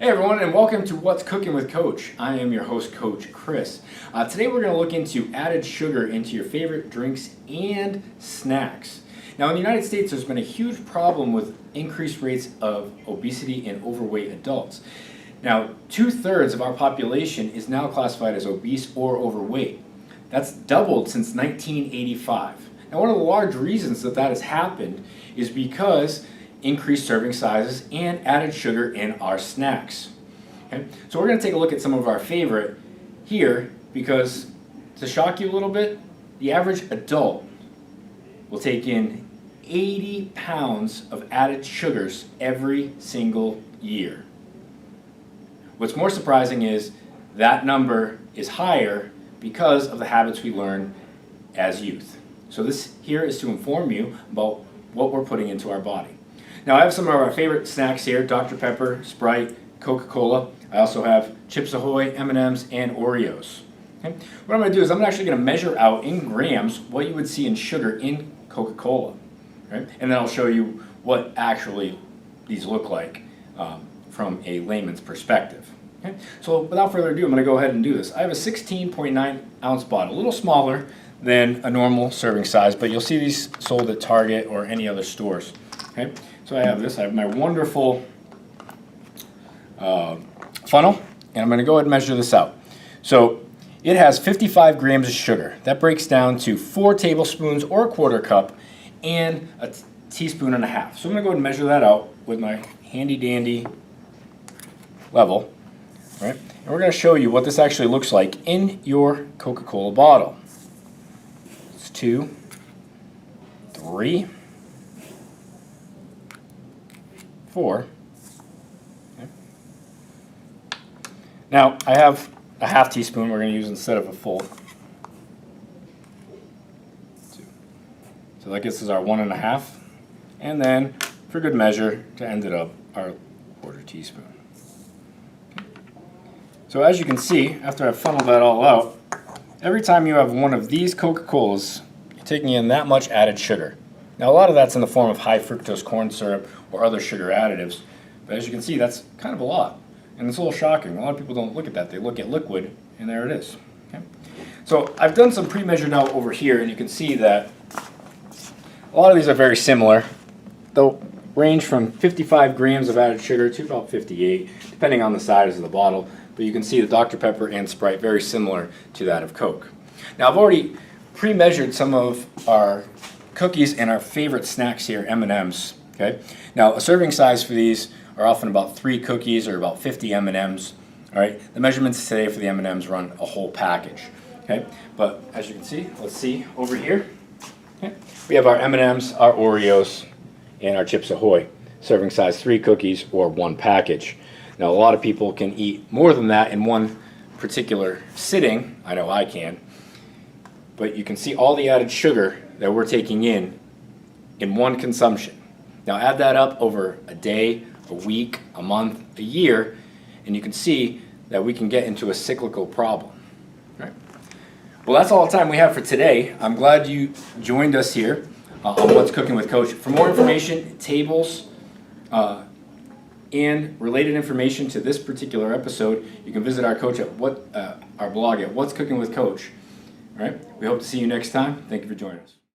Hey everyone, and welcome to What's Cooking with Coach. I am your host, Coach Chris. Today we're going to look into added sugar into your favorite drinks and snacks. Now in the United States, there's been a huge problem with increased rates of obesity in overweight adults. Now, 2/3 of our population is now classified as obese or overweight. That's doubled since 1985. Now, one of the large reasons that has happened is because increased serving sizes and added sugar in our snacks. Okay? So we're going to take a look at some of our favorite here because, to shock you a little bit, the average adult will take in 80 pounds of added sugars every single year. What's more surprising is that number is higher because of the habits we learn as youth. So this here is to inform you about what we're putting into our body. Now I have some of our favorite snacks here: Dr. Pepper, Sprite, Coca-Cola. I also have Chips Ahoy, M&Ms, and Oreos. Okay? What I'm going to do is I'm actually going to measure out in grams what you would see in sugar in Coca-Cola. Okay? And then I'll show you what actually these look like from a layman's perspective. Okay? So without further ado, I'm going to go ahead and do this. I have a 16.9 ounce bottle, a little smaller than a normal serving size, but you'll see these sold at Target or any other stores. Okay? So I have my wonderful funnel, and I'm going to go ahead and measure this out. So it has 55 grams of sugar. That breaks down to 4 tablespoons or a quarter cup and a teaspoon and a half. So I'm going to go ahead and measure that out with my handy dandy level. All right? And we're going to show you what this actually looks like in your Coca-Cola bottle. It's 2, 3, 4. Okay. Now I have a half teaspoon we're going to use instead of a full. 2. So that gets us our 1.5, and then for good measure to end it up our quarter teaspoon. Okay. So as you can see, after I've funneled that all out, every time you have one of these Coca-Colas, you're taking in that much added sugar. Now a lot of that's in the form of high fructose corn syrup or other sugar additives, but as you can see, that's kind of a lot, and it's a little shocking. A lot of people don't look at that. They look at liquid, and there it is. Okay? So I've done some pre-measured out over here, and you can see that a lot of these are very similar. They'll range from 55 grams of added sugar to about 58, depending on the size of the bottle, but you can see the Dr. Pepper and Sprite very similar to that of Coke. Now I've already pre-measured some of our cookies and our favorite snacks here, M&Ms. Okay. Now a serving size for these are often about 3 cookies or about 50 M&Ms. All right. The measurements today for the M&Ms run a whole package. Okay. But as you can see, let's see over here. Okay. We have our M&Ms, our Oreos, and our Chips Ahoy. Serving size 3 cookies or 1 package. Now a lot of people can eat more than that in one particular sitting. I know I can. But you can see all the added sugar that we're taking in one consumption. Now add that up over a day, a week, a month, a year, and you can see that we can get into a cyclical problem. Right? Well, that's all the time we have for today. I'm glad you joined us here on What's Cooking with Coach. For more information, tables, and related information to this particular episode, you can visit our coach at our blog at What's Cooking with Coach. All right. We hope to see you next time. Thank you for joining us.